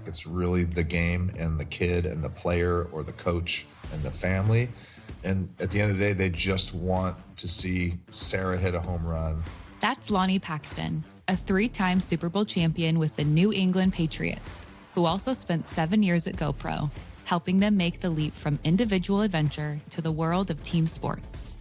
It's really the game and the kid and the player or the coach and the family. And at the end of the day, they just want to see Sarah hit a home run. That's Lonie Paxton, a 3-time Super Bowl champion with the New England Patriots, who also spent 7 years at GoPro, helping them make the leap from individual adventure to the world of team sports.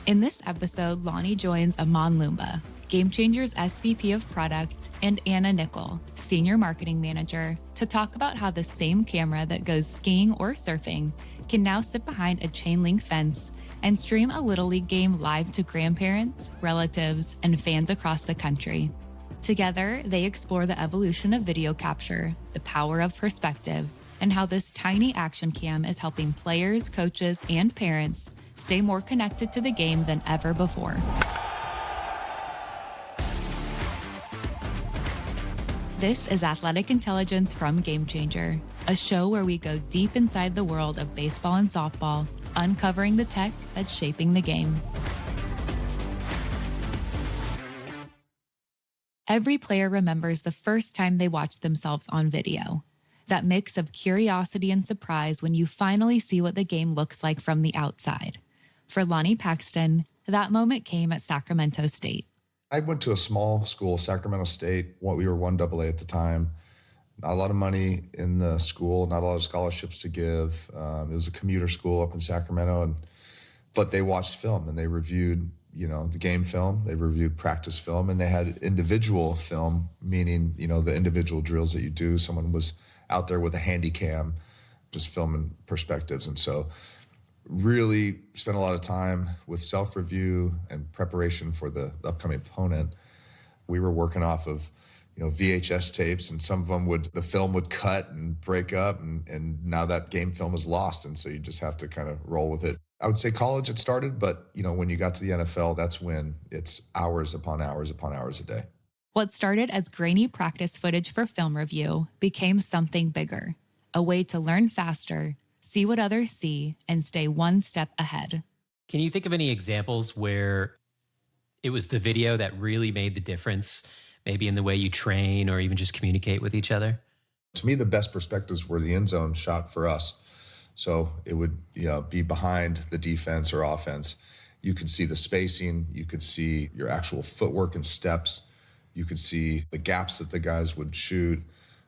In this episode, Lonie joins Aman Loomba, GameChanger's SVP of Product, and Anna Nickel, Senior Marketing Manager, to talk about how the same camera that goes skiing or surfing can now sit behind a chain link fence and stream a Little League game live to grandparents, relatives, and fans across the country. Together, they explore the evolution of video capture, the power of perspective, and how this tiny action cam is helping players, coaches, and parents stay more connected to the game than ever before. This is Athletic Intelligence from GameChanger, a show where we go deep inside the world of baseball and softball, uncovering the tech that's shaping the game. Every player remembers the first time they watched themselves on video. That mix of curiosity and surprise when you finally see what the game looks like from the outside. For Lonie Paxton, that moment came at Sacramento State. I went to a small school, Sacramento State. We were 1AA at the time. Not a lot of money in the school, not a lot of scholarships to give. It was a commuter school up in Sacramento, but they watched film and they reviewed, the game film. They reviewed practice film, and they had individual film, meaning, the individual drills that you do. Someone was out there with a handy cam, just filming perspectives. And so really spent a lot of time with self-review and preparation for the upcoming opponent. We were working off of, VHS tapes, and some of them the film would cut and break up, and now that game film is lost. And so you just have to kind of roll with it. I would say college it started, but when you got to the NFL, that's when it's hours upon hours upon hours a day. What started as grainy practice footage for film review became something bigger, a way to learn faster, see what others see, and stay one step ahead. Can you think of any examples where it was the video that really made the difference, maybe in the way you train or even just communicate with each other? To me, the best perspectives were the end zone shot for us. So it would be behind the defense or offense. You could see the spacing. You could see your actual footwork and steps. You could see the gaps that the guys would shoot.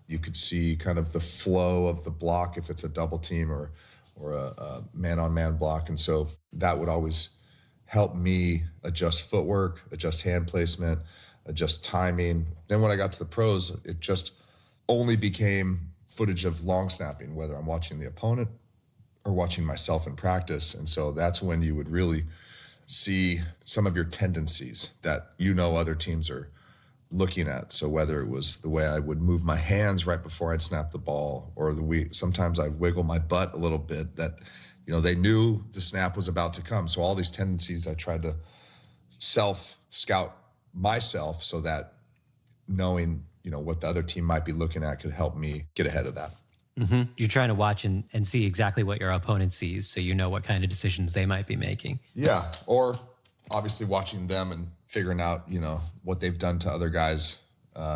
You could see kind of the flow of the block if it's a double team or a man-on-man block. And so that would always help me adjust footwork, adjust hand placement, adjust timing. Then when I got to the pros, it just only became footage of long snapping, whether I'm watching the opponent or watching myself in practice. And so that's when you would really see some of your tendencies that other teams are looking at. So whether it was the way I would move my hands right before I'd snap the ball, or sometimes I'd wiggle my butt a little bit, that they knew the snap was about to come. So all these tendencies I tried to self-scout myself, so that knowing what the other team might be looking at could help me get ahead of that. Mm-hmm. You're trying to watch and see exactly what your opponent sees, so you know what kind of decisions they might be making. Yeah, or obviously watching them and figuring out, what they've done to other guys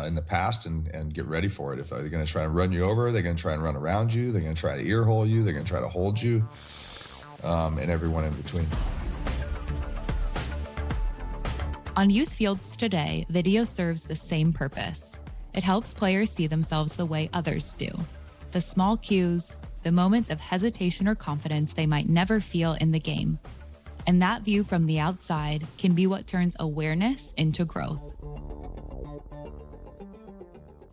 in the past, and get ready for it. If they're going to try and run you over, they're going to try and run around you, they're going to try to ear hole you, they're going to try to hold you, and everyone in between. On youth fields today, video serves the same purpose. It helps players see themselves the way others do. The small cues, the moments of hesitation or confidence they might never feel in the game. And that view from the outside can be what turns awareness into growth.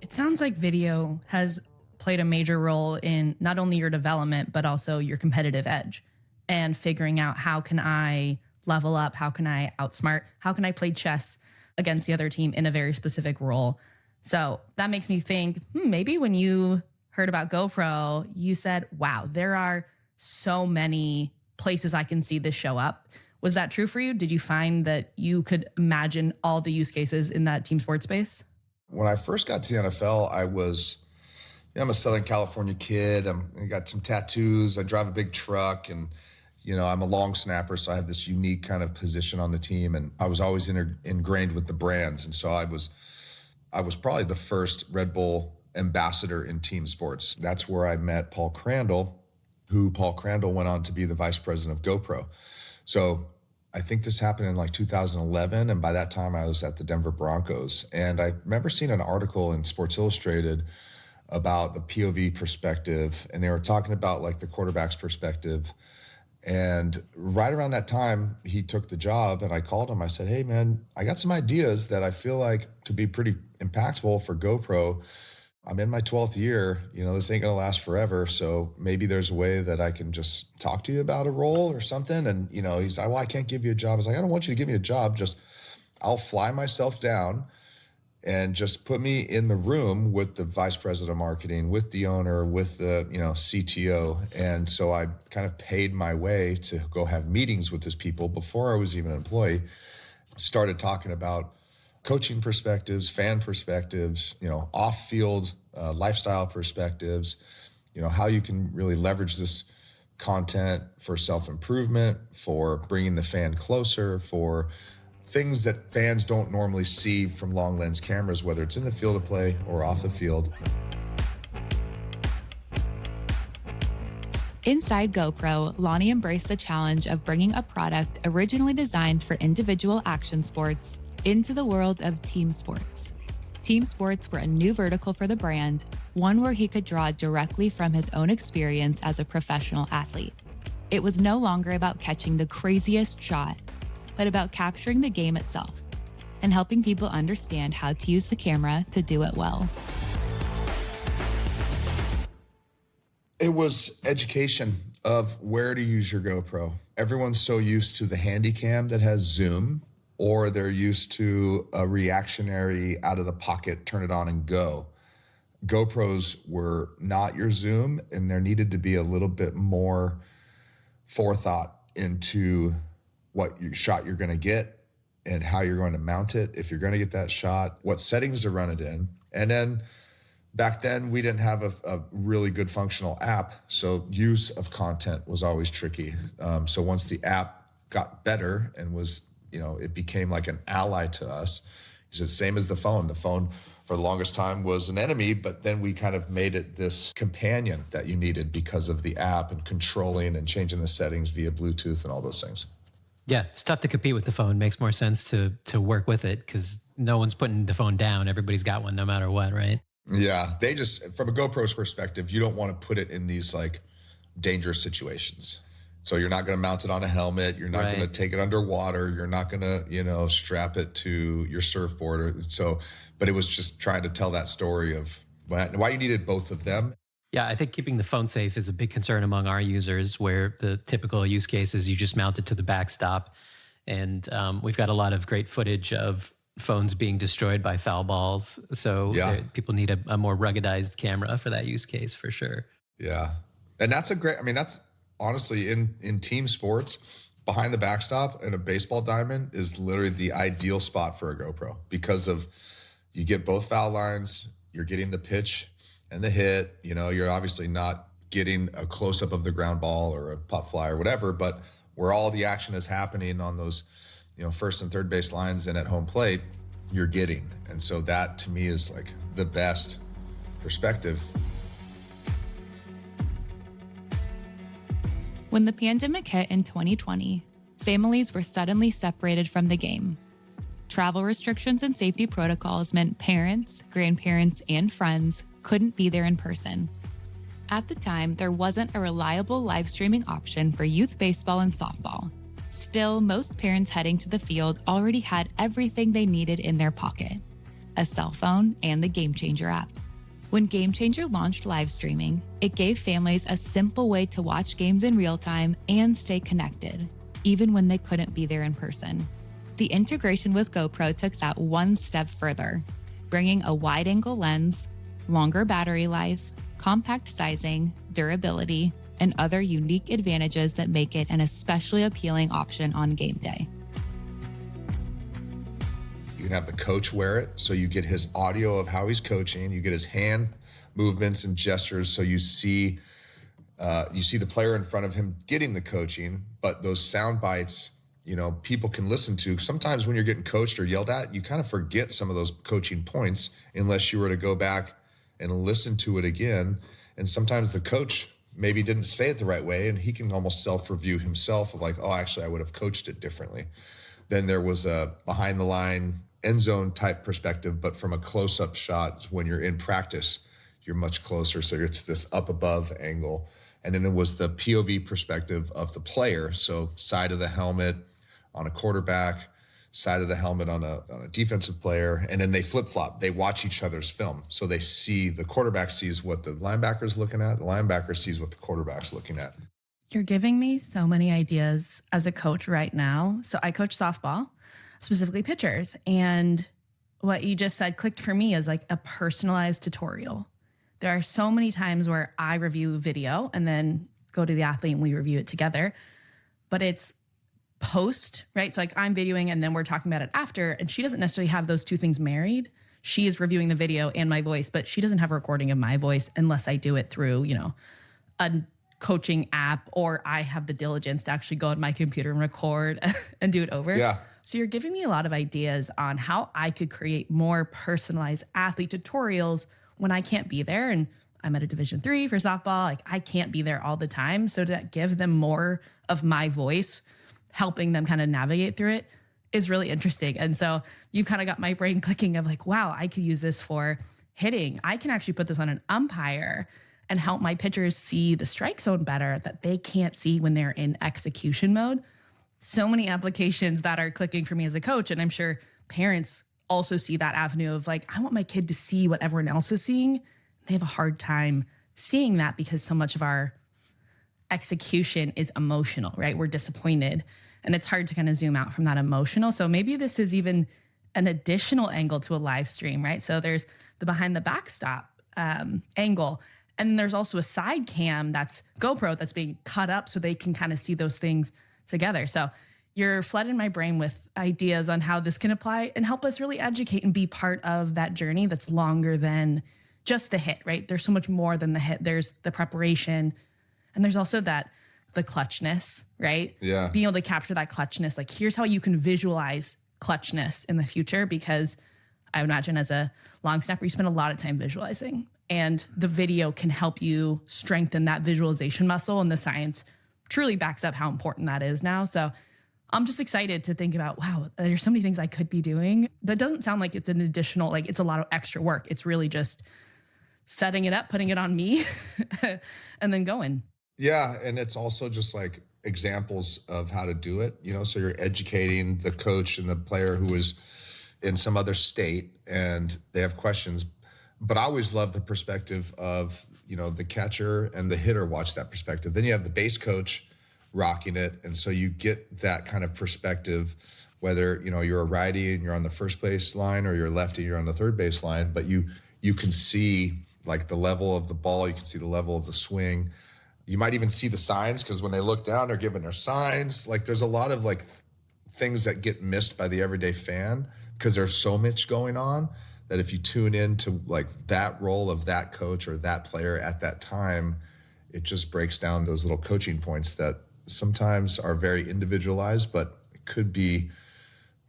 It sounds like video has played a major role in not only your development, but also your competitive edge, and figuring out, how can I level up? How can I outsmart? How can I play chess against the other team in a very specific role? So that makes me think, maybe when you heard about GoPro, you said, wow, there are so many places I can see this show up. Was that true for you? Did you find that you could imagine all the use cases in that team sports space? When I first got to the NFL, I'm a Southern California kid. I got some tattoos. I drive a big truck, and I'm a long snapper, so I have this unique kind of position on the team. And I was always ingrained with the brands, and so I was probably the first Red Bull ambassador in team sports. That's where I met Paul Crandall, who Paul Crandall went on to be the vice president of GoPro. So I think this happened in like 2011. And by that time I was at the Denver Broncos. And I remember seeing an article in Sports Illustrated about the POV perspective. And they were talking about like the quarterback's perspective. And right around that time, he took the job and I called him. I said, hey, man, I got some ideas that I feel like could be pretty impactful for GoPro. I'm in my 12th year, this ain't gonna last forever. So maybe there's a way that I can just talk to you about a role or something. And, he's like, well, I can't give you a job. I was like, I don't want you to give me a job. Just, I'll fly myself down and just put me in the room with the vice president of marketing, with the owner, with the, CTO. And so I kind of paid my way to go have meetings with those people before I was even an employee. Started talking about coaching perspectives, fan perspectives, off-field lifestyle perspectives, how you can really leverage this content for self-improvement, for bringing the fan closer, for things that fans don't normally see from long lens cameras, whether it's in the field of play or off the field. Inside GoPro, Lonie embraced the challenge of bringing a product originally designed for individual action sports into the world of team sports. Team sports were a new vertical for the brand, one where he could draw directly from his own experience as a professional athlete. It was no longer about catching the craziest shot, but about capturing the game itself and helping people understand how to use the camera to do it well. It was education of where to use your GoPro. Everyone's so used to the Handycam that has zoom, or they're used to a reactionary out of the pocket, turn it on and go. GoPros were not your zoom, and there needed to be a little bit more forethought into what shot you're going to get and how you're going to mount it. If you're going to get that shot, what settings to run it in. And then back then we didn't have a really good functional app. So use of content was always tricky. So once the app got better and was, it became like an ally to us. It's the same as the phone. The phone for the longest time was an enemy, but then we kind of made it this companion that you needed because of the app and controlling and changing the settings via Bluetooth and all those things. Yeah, it's tough to compete with the phone. Makes more sense to work with it because no one's putting the phone down. Everybody's got one no matter what, right? Yeah, they just, from a GoPro's perspective, you don't want to put it in these like dangerous situations. So you're not going to mount it on a helmet. You're not going to take it underwater. You're not going to, strap it to your surfboard. But it was just trying to tell that story of why you needed both of them. Yeah, I think keeping the phone safe is a big concern among our users, where the typical use case is you just mount it to the backstop. And we've got a lot of great footage of phones being destroyed by foul balls. So people need a more ruggedized camera for that use case for sure. Yeah. And that's that's honestly in team sports, behind the backstop and a baseball diamond is literally the ideal spot for a GoPro because of you get both foul lines, you're getting the pitch and the hit, you're obviously not getting a close up of the ground ball or a putt fly or whatever, but where all the action is happening on those, first and third base lines and at home plate, you're getting. And so that to me is like the best perspective. When the pandemic hit in 2020, families were suddenly separated from the game. Travel restrictions and safety protocols meant parents, grandparents, and friends couldn't be there in person. At the time, there wasn't a reliable live streaming option for youth baseball and softball. Still, most parents heading to the field already had everything they needed in their pocket: a cell phone and the GameChanger app. When GameChanger launched live streaming, it gave families a simple way to watch games in real time and stay connected, even when they couldn't be there in person. The integration with GoPro took that one step further, bringing a wide-angle lens, longer battery life, compact sizing, durability, and other unique advantages that make it an especially appealing option on game day. You can have the coach wear it, so you get his audio of how he's coaching. You get his hand movements and gestures, so you see the player in front of him getting the coaching. But those sound bites, people can listen to. Sometimes when you're getting coached or yelled at, you kind of forget some of those coaching points unless you were to go back and listen to it again. And sometimes the coach maybe didn't say it the right way, and he can almost self-review himself of like, oh, actually, I would have coached it differently. Then there was a behind the line end zone type perspective, but from a close-up shot, when you're in practice, you're much closer. So it's this up above angle. And then it was the POV perspective of the player. So side of the helmet on a quarterback, side of the helmet on a defensive player. And then they flip-flop. They watch each other's film. So they see, the quarterback sees what the linebacker's looking at. The linebacker sees what the quarterback's looking at. You're giving me so many ideas as a coach right now. So I coach softball, specifically pitchers. And what you just said clicked for me as like a personalized tutorial. There are so many times where I review video and then go to the athlete and we review it together, but it's post, right? So like I'm videoing and then we're talking about it after, and she doesn't necessarily have those two things married. She is reviewing the video and my voice, but she doesn't have a recording of my voice unless I do it through, a coaching app, or I have the diligence to actually go on my computer and record and do it over. Yeah. So you're giving me a lot of ideas on how I could create more personalized athlete tutorials when I can't be there. And I'm at a Division III for softball. Like I can't be there all the time. So to give them more of my voice, helping them kind of navigate through it is really interesting. And so you kind of got my brain clicking of like, wow, I could use this for hitting. I can actually put this on an umpire and help my pitchers see the strike zone better that they can't see when they're in execution mode. So many applications that are clicking for me as a coach. And I'm sure parents also see that avenue of like, I want my kid to see what everyone else is seeing. They have a hard time seeing that because so much of our execution is emotional, right? We're disappointed and it's hard to kind of zoom out from that emotional. So maybe this is even an additional angle to a live stream, right? So there's the behind the backstop angle. And there's also a side cam that's GoPro that's being cut up so they can kind of see those things together. So you're flooding my brain with ideas on how this can apply and help us really educate and be part of that journey that's longer than just the hit, right? There's so much more than the hit. There's the preparation, and there's also the clutchness, right? Yeah. Being able to capture that clutchness. Like here's how you can visualize clutchness in the future, because I would imagine as a long snapper, you spend a lot of time visualizing, and the video can help you strengthen that visualization muscle, and the science truly backs up how important that is now. So I'm just excited to think about, wow, there's so many things I could be doing. That doesn't sound like it's an additional, like it's a lot of extra work. It's really just setting it up, putting it on me and then going. Yeah. And it's also just like examples of how to do it, so you're educating the coach and the player who is in some other state and they have questions. But I always love the perspective of, the catcher and the hitter watch that perspective. Then you have the base coach rocking it. And so you get that kind of perspective, whether, you're a righty and you're on the first base line, or you're a lefty, you're on the third base line, but you can see like the level of the ball, you can see the level of the swing. You might even see the signs, because when they look down, they're giving their signs. Like there's a lot of like things that get missed by the everyday fan because there's so much going on, that if you tune into like that role of that coach or that player at that time, it just breaks down those little coaching points that sometimes are very individualized, but it could be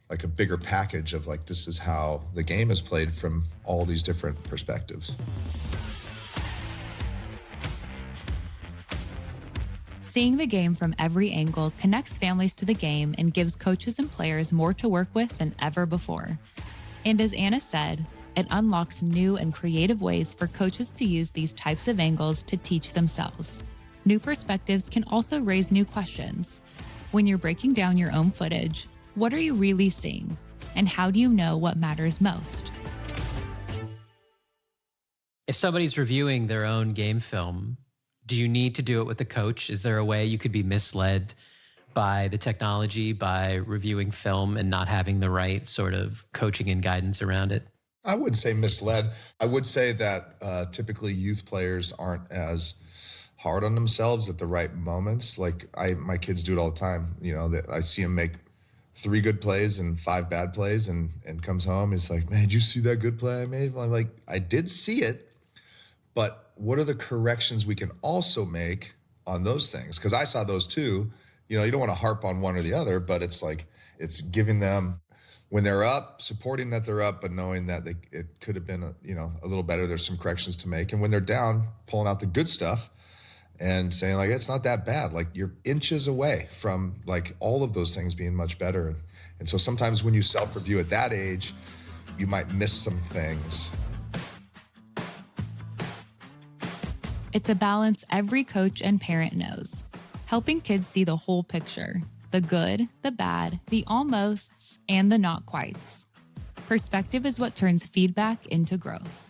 like a bigger package of like, this is how the game is played from all these different perspectives. Seeing the game from every angle connects families to the game and gives coaches and players more to work with than ever before. And as Anna said, it unlocks new and creative ways for coaches to use these types of angles to teach themselves. New perspectives can also raise new questions. When you're breaking down your own footage, what are you really seeing? And how do you know what matters most? If somebody's reviewing their own game film, do you need to do it with a coach? Is there a way you could be misled by the technology by reviewing film and not having the right sort of coaching and guidance around it? I wouldn't say misled. I would say that typically youth players aren't as hard on themselves at the right moments. Like my kids do it all the time. I see them make 3 good plays and 5 bad plays, and comes home. It's like, man, did you see that good play I made? I'm like, I did see it, but what are the corrections we can also make on those things? Because I saw those too. You don't want to harp on one or the other, but it's like, it's giving them when they're up, supporting that they're up, but knowing that it could have been a little better. There's some corrections to make. And when they're down, pulling out the good stuff and saying like, it's not that bad. Like you're inches away from like all of those things being much better. And so sometimes when you self-review at that age, you might miss some things. It's a balance every coach and parent knows, helping kids see the whole picture, the good, the bad, the almosts, and the not quites. Perspective is what turns feedback into growth.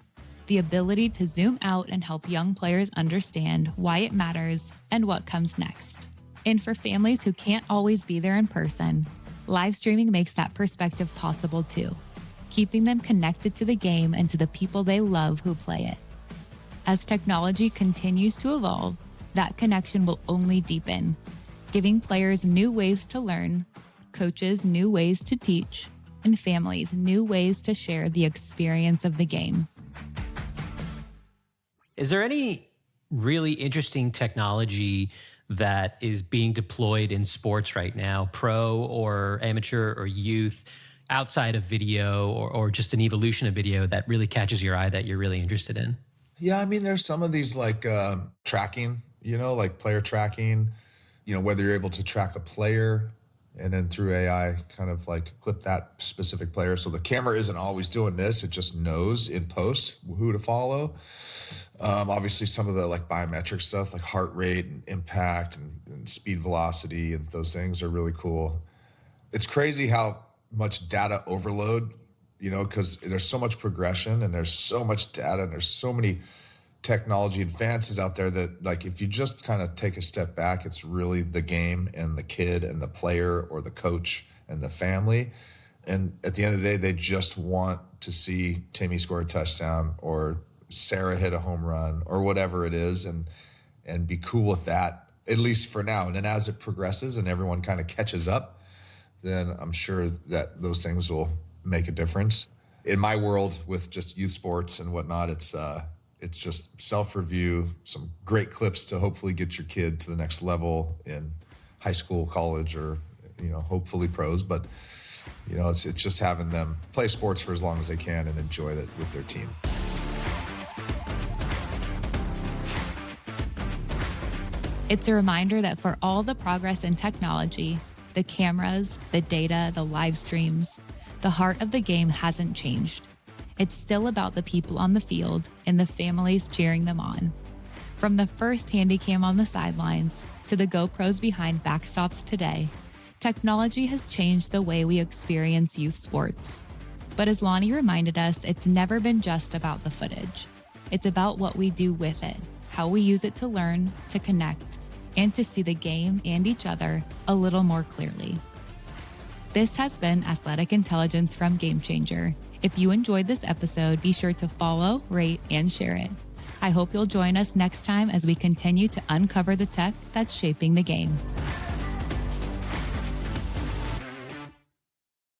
The ability to zoom out and help young players understand why it matters and what comes next. And for families who can't always be there in person, live streaming makes that perspective possible too, keeping them connected to the game and to the people they love who play it. As technology continues to evolve, that connection will only deepen, giving players new ways to learn, coaches new ways to teach, and families new ways to share the experience of the game. Is there any really interesting technology that is being deployed in sports right now, pro or amateur or youth, outside of video or just an evolution of video that really catches your eye that you're really interested in? Yeah, I mean, there's some of these like tracking, like player tracking, whether you're able to track a player and then through AI kind of like clip that specific player. So the camera isn't always doing this. It just knows in post who to follow. Obviously some of the like biometric stuff like heart rate and impact and speed velocity and those things are really cool. It's crazy how much data overload, because there's so much progression and there's so much data and there's so many technology advances out there that like if you just kind of take a step back, it's really the game and the kid and the player or the coach and the family. And at the end of the day, they just want to see Timmy score a touchdown or Sarah hit a home run or whatever it is and be cool with that, at least for now. And then as it progresses and everyone kind of catches up, then I'm sure that those things will make a difference. In my world with just youth sports and whatnot, it's just self-review, some great clips to hopefully get your kid to the next level in high school, college, or, hopefully pros. But, it's just having them play sports for as long as they can and enjoy it with their team. It's a reminder that for all the progress in technology, the cameras, the data, the live streams, the heart of the game hasn't changed. It's still about the people on the field and the families cheering them on. From the first handycam on the sidelines to the GoPros behind backstops today, technology has changed the way we experience youth sports. But as Lonie reminded us, it's never been just about the footage. It's about what we do with it, how we use it to learn, to connect, and to see the game and each other a little more clearly. This has been Athletic Intelligence from GameChanger. If you enjoyed this episode, be sure to follow, rate, and share it. I hope you'll join us next time as we continue to uncover the tech that's shaping the game.